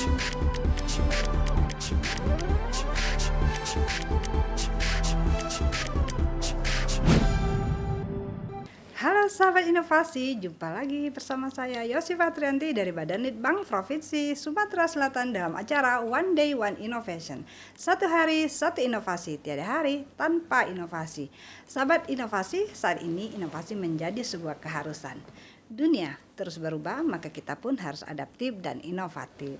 Halo sahabat inovasi, jumpa lagi bersama saya Yosifa Trianti dari Badan Litbang Provinsi Sumatera Selatan dalam acara One Day One Innovation. Satu hari, satu inovasi, tiada hari tanpa inovasi. Sahabat inovasi, saat ini inovasi menjadi sebuah keharusan. Dunia terus berubah, maka kita pun harus adaptif dan inovatif.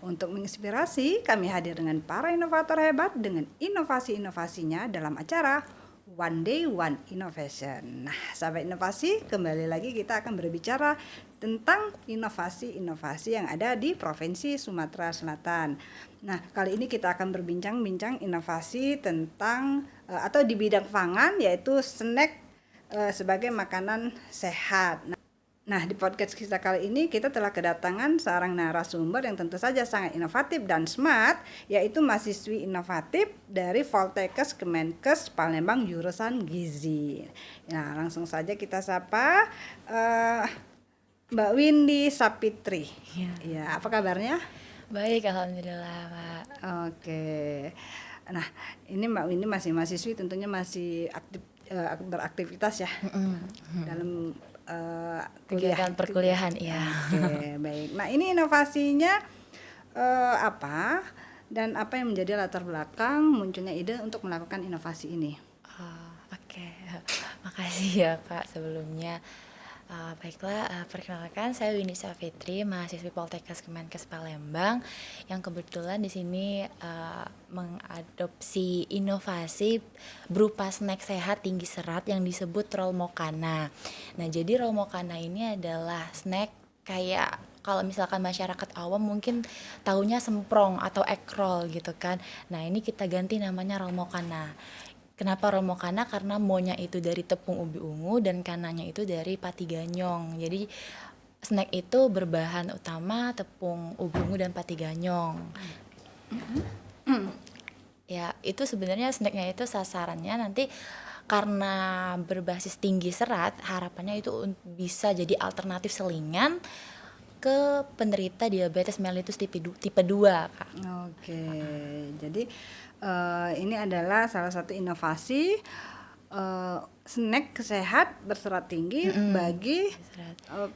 Untuk menginspirasi, kami hadir dengan para inovator hebat dengan inovasi-inovasinya dalam acara One Day One Innovation. Nah, sahabat inovasi, kembali lagi kita akan berbicara tentang inovasi-inovasi yang ada di Provinsi Sumatera Selatan. Nah, kali ini kita akan berbincang-bincang inovasi tentang atau di bidang pangan, yaitu snack sebagai makanan sehat. Nah, di podcast kita kali ini kita telah kedatangan seorang narasumber yang tentu saja sangat inovatif dan smart, yaitu mahasiswi inovatif dari Poltekkes Kemenkes Palembang jurusan Gizi. Nah, langsung saja kita sapa Mbak Windy Sapitri. Ya, apa kabarnya? Baik, alhamdulillah, Pak. Oke. Nah, ini Mbak Windy masih mahasiswi, tentunya masih aktif beraktivitas ya dalam Kegiatan perkuliahan, ya. Oke, baik. Nah, ini inovasinya apa dan apa yang menjadi latar belakang munculnya ide untuk melakukan inovasi ini? Oke. Makasih ya, Kak, sebelumnya. Baiklah, perkenalkan saya Windy Savitri, mahasiswi Poltekkes Kemenkes Palembang yang kebetulan di sini mengadopsi inovasi berupa snack sehat tinggi serat yang disebut roll mokana. Nah, jadi roll mokana ini adalah snack kayak kalau misalkan masyarakat awam mungkin taunya semprong atau egg roll gitu kan. Nah, ini kita ganti namanya roll mokana. Kenapa roll mokana? Karena monya itu dari tepung ubi ungu dan kananya itu dari pati ganyong. Jadi snack itu berbahan utama tepung ubi ungu dan pati ganyong. Ya, itu sebenarnya snacknya itu sasarannya nanti karena berbasis tinggi serat, harapannya itu bisa jadi alternatif selingan ke penderita diabetes mellitus tipe 2, Kak. Oke, jadi ini adalah salah satu inovasi snack sehat berserat tinggi bagi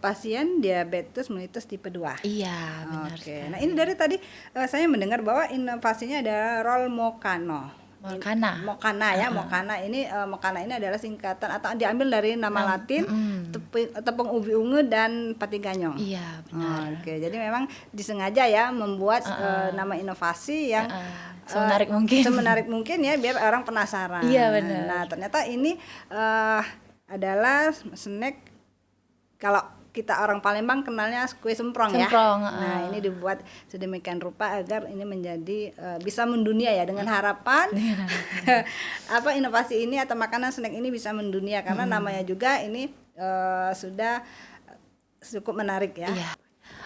pasien diabetes mellitus tipe 2. Iya, benar. Oke. Nah, ini dari tadi saya mendengar bahwa inovasinya adalah roll mokano. Mokana ya, mokana ini adalah singkatan atau diambil dari nama Latin tepung ubi ungu dan pati ganyong. Iya, benar. Oke, jadi memang disengaja ya membuat nama inovasi yang semenarik mungkin ya biar orang penasaran. Iya, benar. Nah, ternyata ini adalah snack kalau kita orang Palembang kenalnya kue semprong ya. Nah, ini dibuat sedemikian rupa agar ini menjadi bisa mendunia ya dengan harapan apa inovasi ini atau makanan snack ini bisa mendunia karena namanya juga ini sudah cukup menarik ya. Iya.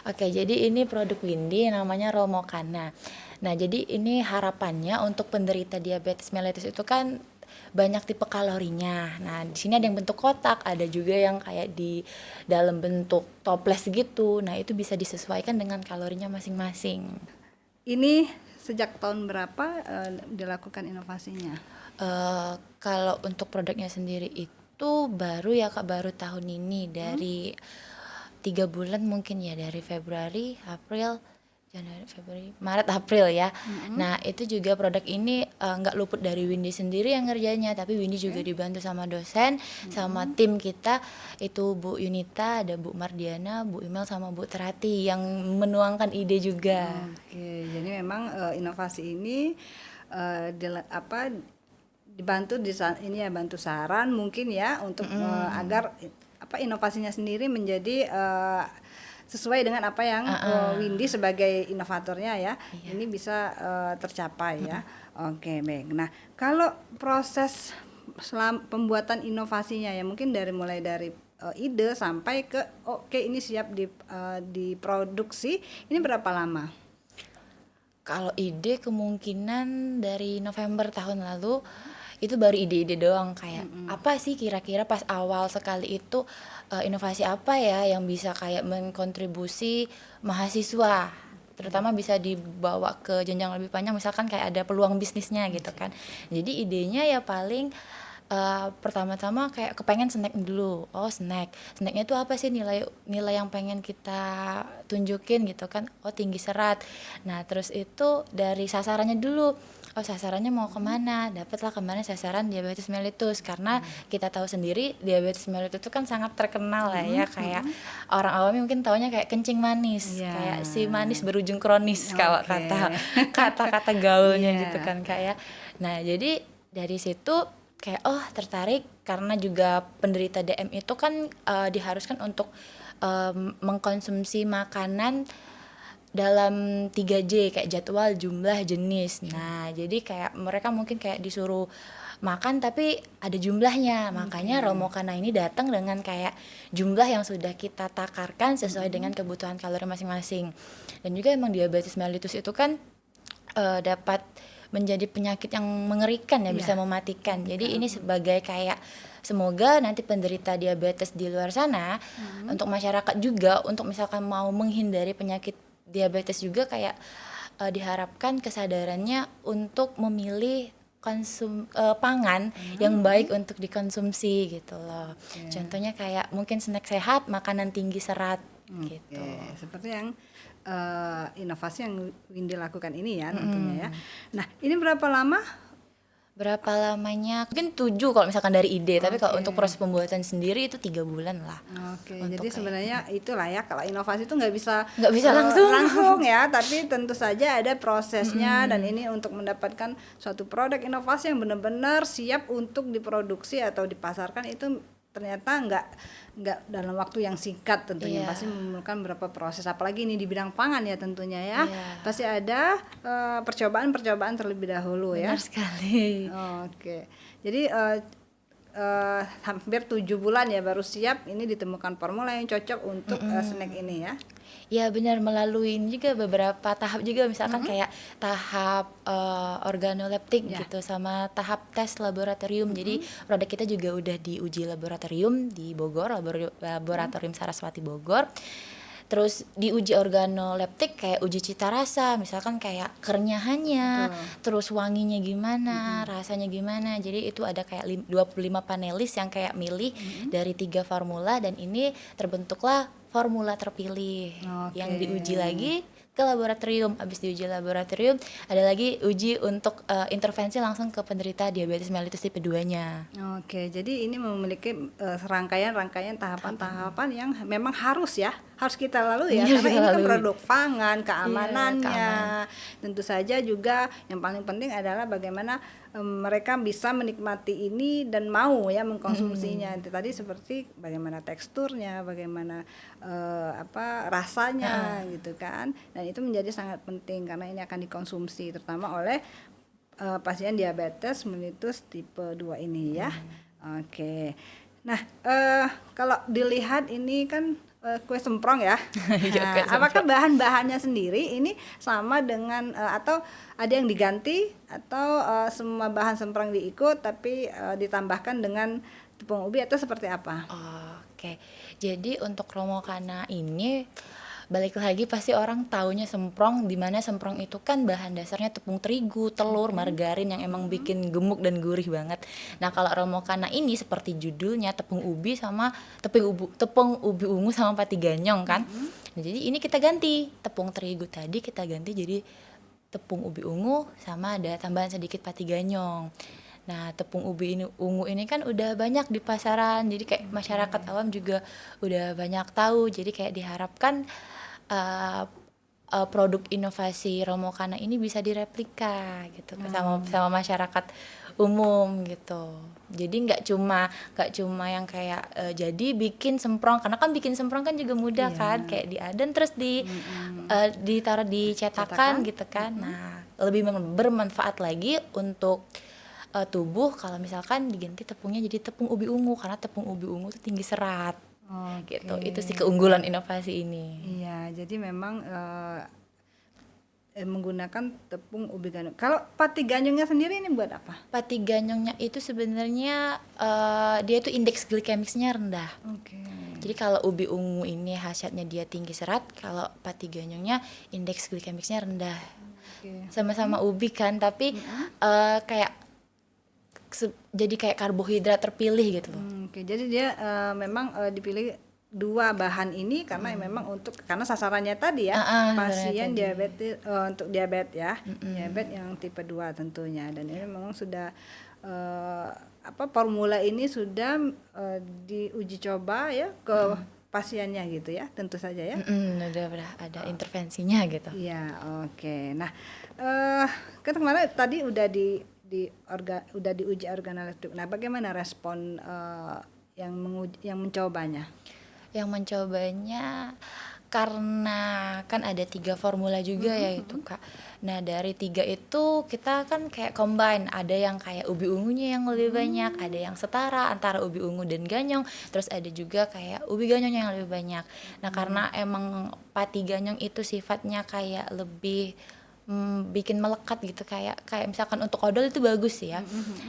Oke, jadi ini produk Windy namanya roll mokana. Nah, jadi ini harapannya untuk penderita diabetes mellitus itu kan banyak tipe kalorinya. Nah, di sini ada yang bentuk kotak, ada juga yang kayak di dalam bentuk toples gitu. Nah, itu bisa disesuaikan dengan kalorinya masing-masing. Ini sejak tahun berapa dilakukan inovasinya? Kalau untuk produknya sendiri itu baru ya, Kak, baru tahun ini dari 3 bulan mungkin ya, dari Februari, April, Januari, Februari, Maret, April ya. Nah, itu juga produk ini nggak luput dari Windy sendiri yang ngerjainnya, tapi Windy juga dibantu sama dosen, sama tim kita, itu Bu Yunita, ada Bu Mardiana, Bu Imel, sama Bu Terati yang menuangkan ide juga. Oke, jadi memang inovasi ini dibantu ini ya, bantu saran mungkin ya untuk agar inovasinya sendiri menjadi sesuai dengan apa yang Windy sebagai inovatornya ya, ini bisa tercapai ya. Oke, baik. Nah, kalau proses pembuatan inovasinya ya mungkin mulai dari ide sampai ke ini siap diproduksi, ini berapa lama? Kalau ide kemungkinan dari November tahun lalu itu baru ide-ide doang, kayak apa sih kira-kira pas awal sekali itu inovasi apa ya yang bisa kayak mengkontribusi mahasiswa terutama bisa dibawa ke jenjang lebih panjang, misalkan kayak ada peluang bisnisnya gitu kan. Jadi idenya ya paling pertama-tama kayak kepengen snack dulu. Oh, snacknya itu apa sih, nilai yang pengen kita tunjukin gitu kan. Oh, tinggi serat. Nah terus itu dari sasarannya dulu. Oh, sasarannya mau kemana, dapatlah kemarin sasaran diabetes mellitus, karena kita tahu sendiri diabetes mellitus itu kan sangat terkenal lah ya, kayak orang awam mungkin taunya kayak kencing manis, kayak si manis berujung kronis kalau kata gaulnya gitu kan kayak. Nah jadi dari situ kayak oh tertarik, karena juga penderita DM itu kan diharuskan untuk mengkonsumsi makanan dalam 3J, kayak jadwal, jumlah, jenis. Nah jadi kayak mereka mungkin kayak disuruh makan tapi ada jumlahnya, makanya Romokana ini datang dengan kayak jumlah yang sudah kita takarkan sesuai dengan kebutuhan kalori masing-masing. Dan juga emang diabetes mellitus itu kan dapat menjadi penyakit yang mengerikan ya, bisa mematikan. Jadi ini sebagai kayak semoga nanti penderita diabetes di luar sana, untuk masyarakat juga, untuk misalkan mau menghindari penyakit diabetes juga kayak diharapkan kesadarannya untuk memilih pangan yang baik untuk dikonsumsi gitu loh. Contohnya kayak mungkin snack sehat, makanan tinggi serat gitu. Seperti yang inovasi yang Windy lakukan ini ya tentunya ya. Nah ini berapa lamanya? Mungkin 7 kalau misalkan dari ide, tapi kalau untuk proses pembuatan sendiri itu 3 bulan lah. Jadi sebenarnya itulah ya, kalau inovasi itu nggak bisa langsung ya, tapi tentu saja ada prosesnya. Dan ini untuk mendapatkan suatu produk inovasi yang benar-benar siap untuk diproduksi atau dipasarkan itu ternyata nggak dalam waktu yang singkat tentunya. Pasti memerlukan beberapa proses, apalagi ini di bidang pangan ya tentunya ya. Pasti ada percobaan terlebih dahulu. Benar sekali. Jadi hampir 7 bulan ya baru siap ini ditemukan formula yang cocok untuk snack ini ya. Ya benar, melalui juga beberapa tahap juga, misalkan kayak tahap organoleptik gitu, sama tahap tes laboratorium. Jadi produk kita juga udah diuji laboratorium di Bogor, laboratorium Saraswati Bogor. Terus diuji organoleptik kayak uji cita rasa, misalkan kayak kerenyahannya, terus wanginya gimana, rasanya gimana. Jadi itu ada kayak 25 panelis yang kayak milih dari 3 formula, dan ini terbentuklah formula terpilih yang diuji lagi ke laboratorium. Habis diuji laboratorium ada lagi uji untuk intervensi langsung ke penderita diabetes mellitus tipe 2-nya. Jadi ini memiliki rangkaian tahapan-tahapan yang memang harus kita lalui ya, karena ini kan produk pangan, keamanannya. Tentu saja juga yang paling penting adalah bagaimana mereka bisa menikmati ini dan mau ya mengkonsumsinya. Tadi seperti bagaimana teksturnya, bagaimana rasanya gitu kan. Dan itu menjadi sangat penting karena ini akan dikonsumsi terutama oleh pasien diabetes mellitus tipe 2 ini ya. Nah, kalau dilihat ini kan kue semprong ya. Apakah bahan-bahannya sendiri ini sama dengan atau ada yang diganti, atau semua bahan semprong diikut tapi ditambahkan dengan tepung ubi, atau seperti apa? Jadi untuk Romokana ini balik lagi pasti orang taunya semprong, dimana semprong itu kan bahan dasarnya tepung terigu, telur, margarin yang emang bikin gemuk dan gurih banget. Nah kalau Romokana ini seperti judulnya, tepung ubi sama tepung ubi ungu sama pati ganyong kan. Nah, jadi ini kita ganti, tepung terigu tadi kita ganti jadi tepung ubi ungu sama ada tambahan sedikit pati ganyong. Nah tepung ubi ungu ini kan udah banyak di pasaran, jadi kayak masyarakat awam juga udah banyak tahu. Jadi kayak diharapkan produk inovasi Romokana ini bisa direplika gitu sama masyarakat umum gitu. Jadi nggak cuma yang kayak jadi bikin semprong, karena kan bikin semprong kan juga mudah kan, kayak diadon terus ditaruh di cetakan gitu kan. Nah lebih bermanfaat lagi untuk tubuh kalau misalkan diganti tepungnya jadi tepung ubi ungu, karena tepung ubi ungu itu tinggi serat. Gitu. Itu sih keunggulan inovasi ini. Jadi memang menggunakan tepung ubi ganyong. Kalau pati ganyongnya sendiri ini buat apa? Pati ganyongnya itu sebenarnya dia tuh indeks glikemiknya rendah. Oke. Jadi kalau ubi ungu ini khasiatnya dia tinggi serat, kalau pati ganyongnya indeks glikemiknya rendah. Oke. Sama-sama ubi kan, tapi kayak jadi kayak karbohidrat terpilih gitu loh. Oke, jadi dia memang dipilih dua bahan ini karena memang karena sasarannya tadi ya, pasien diabetes, untuk diabetes ya, diabetes yang tipe 2 tentunya, dan ini memang sudah formula ini sudah diuji coba ya ke pasiennya gitu ya, tentu saja ya. Udah ada intervensinya gitu. Iya, oke. Nah, kan kemarin tadi udah udah diuji organoleptik. Nah, bagaimana respon yang mencobanya? Yang mencobanya karena kan ada 3 formula juga ya itu Kak. Nah dari 3 itu kita kan kayak combine, ada yang kayak ubi ungunya yang lebih banyak, ada yang setara antara ubi ungu dan ganyong, terus ada juga kayak ubi ganyong yang lebih banyak. Nah karena emang pati ganyong itu sifatnya kayak lebih bikin melekat gitu, kayak misalkan untuk odol itu bagus sih ya.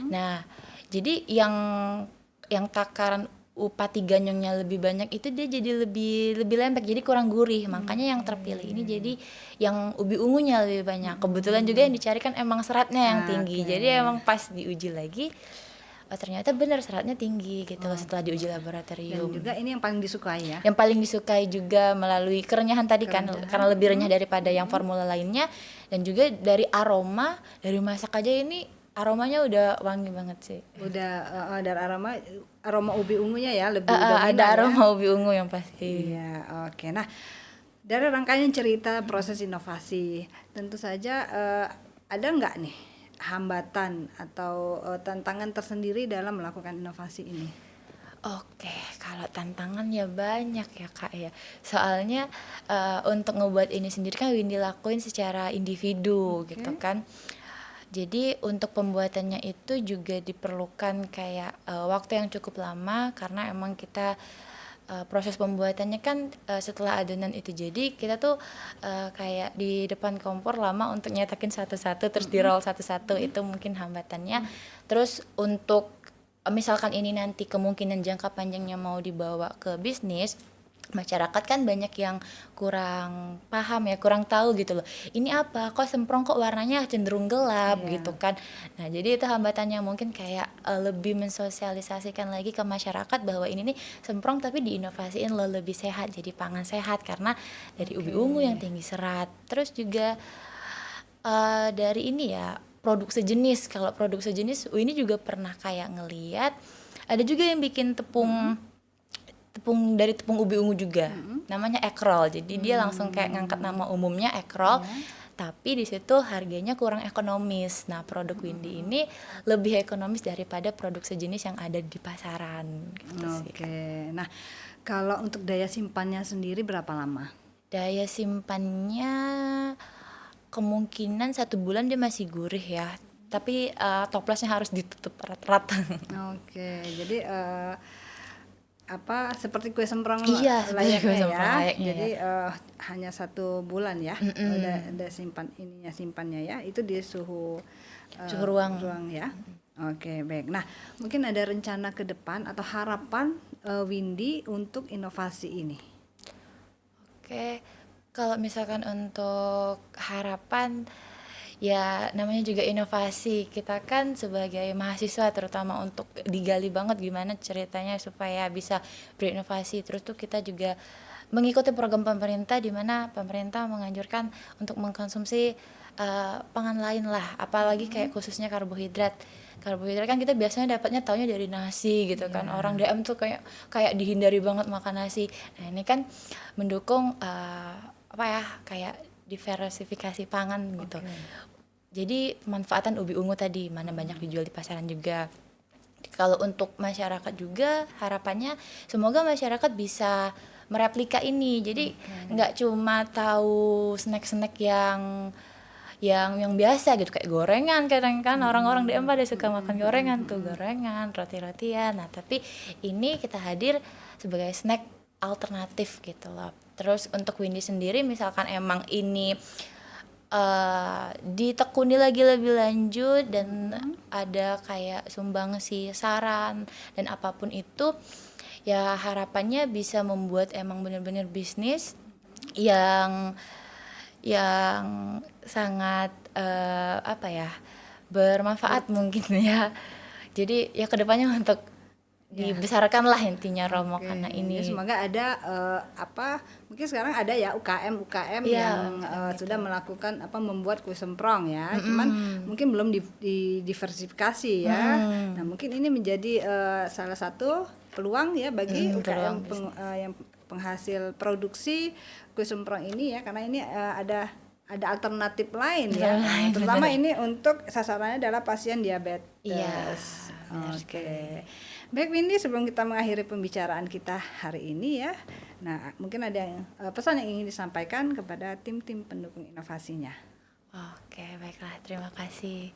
Nah jadi yang takaran pati ganyongnya lebih banyak itu dia jadi lebih lembek, jadi kurang gurih, makanya yang terpilih ini jadi yang ubi ungunya lebih banyak. Kebetulan juga yang dicari kan emang seratnya yang tinggi, jadi emang pas diuji lagi ternyata benar seratnya tinggi gitu loh setelah diuji laboratorium. Dan juga ini yang paling disukai ya? Yang paling disukai juga melalui kerenyahan tadi kan, karena lebih renyah daripada yang formula lainnya, dan juga dari aroma, dari masak aja ini aromanya udah wangi banget sih. Udah dari aroma ubi ungunya ya lebih dominan ada aroma ya? ubi ungu yang pasti. Iya, oke. Nah, dari rangkaian cerita proses inovasi, tentu saja ada nggak nih hambatan atau tantangan tersendiri dalam melakukan inovasi ini? Oke, kalau tantangan ya banyak ya Kak ya. Soalnya untuk ngebuat ini sendiri kan Windy lakuin secara individu gitu kan. Jadi untuk pembuatannya itu juga diperlukan kayak waktu yang cukup lama, karena emang kita proses pembuatannya kan setelah adonan itu jadi kita tuh kayak di depan kompor lama untuk nyetakin satu-satu, terus di roll satu-satu, itu mungkin hambatannya. Terus untuk misalkan ini nanti kemungkinan jangka panjangnya mau dibawa ke bisnis, masyarakat kan banyak yang kurang paham ya, kurang tahu gitu loh. Ini apa? Kok semprong kok warnanya cenderung gelap gitu kan. Nah, jadi itu hambatannya, mungkin kayak lebih mensosialisasikan lagi ke masyarakat bahwa ini nih semprong tapi diinovasiin lo lebih sehat, jadi pangan sehat karena dari ubi ungu yang tinggi serat. Terus juga dari ini ya, produk sejenis. Kalau produk sejenis ini juga pernah kayak ngeliat ada juga yang bikin tepung dari tepung ubi ungu juga, namanya ekrol. Jadi dia langsung kayak ngangkat nama umumnya ekrol, tapi di situ harganya kurang ekonomis. Nah produk Windy ini lebih ekonomis daripada produk sejenis yang ada di pasaran gitu sih. Oke, nah kalau untuk daya simpannya sendiri berapa lama? Daya simpannya kemungkinan 1 bulan dia masih gurih ya, tapi toplasnya harus ditutup erat-erat. Oke, jadi seperti kue semprong Iya, layaknya kue ya. semprong layaknya Jadi hanya 1 bulan ya. Udah simpannya ya. Itu di suhu ruang ya. Oke, baik. Nah, mungkin ada rencana ke depan atau harapan Windy untuk inovasi ini? Oke, kalau misalkan untuk harapan, ya namanya juga inovasi. Kita kan sebagai mahasiswa terutama untuk digali banget gimana ceritanya supaya bisa berinovasi. Terus tuh kita juga mengikuti program pemerintah, di mana pemerintah menganjurkan untuk mengkonsumsi pangan lain lah, apalagi kayak khususnya karbohidrat kan kita biasanya dapatnya taunya dari nasi gitu kan. Orang DM tuh kayak dihindari banget makan nasi. Nah ini kan mendukung kayak diversifikasi pangan gitu. Jadi pemanfaatan ubi ungu tadi, mana banyak dijual di pasaran juga. Kalau untuk masyarakat juga harapannya semoga masyarakat bisa mereplika ini. Jadi nggak cuma tahu snack-snack yang biasa gitu, kayak gorengan kadang kan orang-orang DM pada suka makan gorengan tuh, gorengan, roti-rotian. Nah tapi ini kita hadir sebagai snack alternatif gitu loh. Terus untuk Windy sendiri misalkan emang ini ditekuni lagi lebih lanjut dan ada kayak sumbangsi saran dan apapun itu, ya harapannya bisa membuat emang benar-benar bisnis yang sangat apa ya, bermanfaat mungkin ya. Jadi ya kedepannya untuk dibesarkan lah intinya Rolmokana Ya, ini. semoga ada mungkin sekarang ada ya UKM Iya, yang sudah melakukan membuat kue semprong ya. Cuman mungkin belum diversifikasi ya. Nah, mungkin ini menjadi salah satu peluang ya bagi UKM yang penghasil produksi kue semprong ini ya, karena ini ada alternatif lain ya. Terutama ini untuk sasarannya adalah pasien diabetes. Iya, Oke. Baik Windy, sebelum kita mengakhiri pembicaraan kita hari ini ya, nah mungkin ada pesan yang ingin disampaikan kepada tim-tim pendukung inovasinya. Oke, baiklah, terima kasih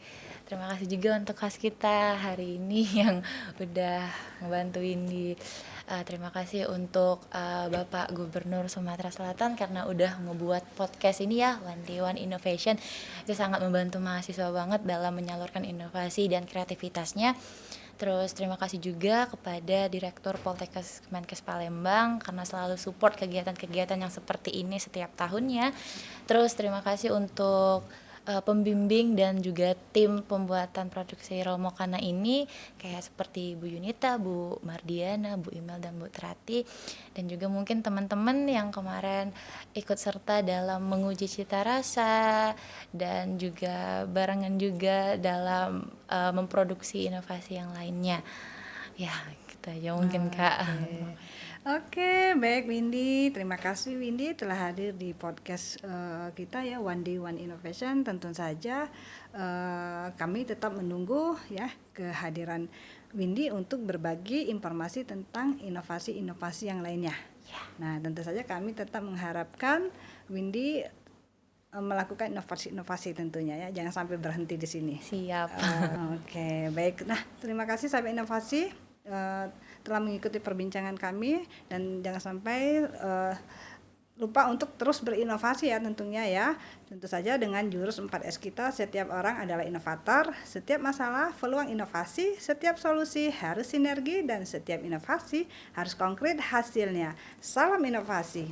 juga untuk host kita hari ini yang udah ngebantu Windy. Terima kasih untuk Bapak Gubernur Sumatera Selatan karena udah ngebuat podcast ini ya, One Day One Innovation. Itu sangat membantu mahasiswa banget dalam menyalurkan inovasi dan kreativitasnya. Terus terima kasih juga kepada Direktur Poltekkes Kemenkes Palembang karena selalu support kegiatan-kegiatan yang seperti ini setiap tahunnya. Terus terima kasih untuk pembimbing dan juga tim pembuatan produksi Rolmokana ini kayak seperti Bu Yunita, Bu Mardiana, Bu Imel dan Bu Trati, dan juga mungkin teman-teman yang kemarin ikut serta dalam menguji cita rasa dan juga barengan juga dalam memproduksi inovasi yang lainnya. Ya, gitu aja mungkin Kak. Oke, baik Windy. Terima kasih Windy telah hadir di podcast kita ya, One Day One Innovation. Tentu saja kami tetap menunggu ya kehadiran Windy untuk berbagi informasi tentang inovasi-inovasi yang lainnya. Nah, tentu saja kami tetap mengharapkan Windy melakukan inovasi-inovasi tentunya ya, jangan sampai berhenti di sini. Siap. Oke, baik. Nah, terima kasih sahabat inovasi telah mengikuti perbincangan kami, dan jangan sampai lupa untuk terus berinovasi ya tentunya ya. Tentu saja dengan jurus 4S kita, setiap orang adalah inovator, setiap masalah peluang inovasi, setiap solusi harus sinergi, dan setiap inovasi harus konkret hasilnya. Salam inovasi.